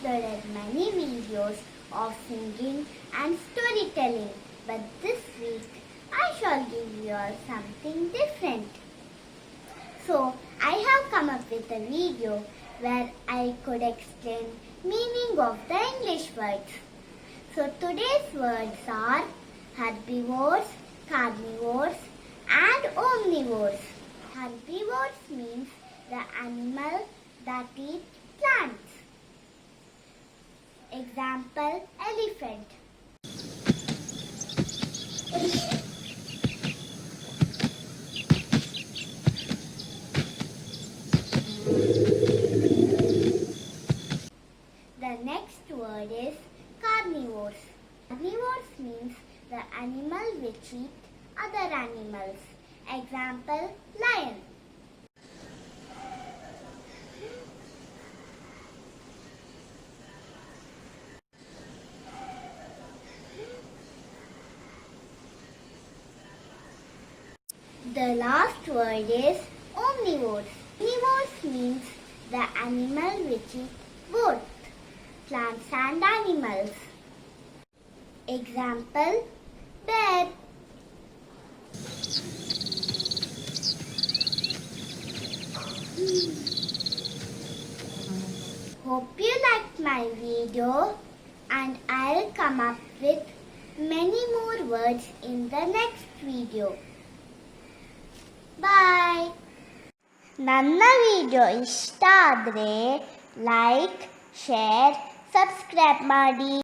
uploaded many videos of singing and storytelling, but this week I shall give you all something different. So I have come up with a video where I could explain meaning of the English words. So today's words are herbivores, carnivores and omnivores. Herbivores means the animal that eat plants. Example, elephant. The next word is carnivores. Carnivores means the animal which eat other animals. Example, lion. The last word is omnivores. Omnivores means the animal which eat both plants and animals. Example, bear. Hope you liked my video, and I'll come up with many more words in the next video. Bye. ನನ್ನ video ಇಷ್ಟ ಆದರೆ like, share, subscribe ಮಾಡಿ.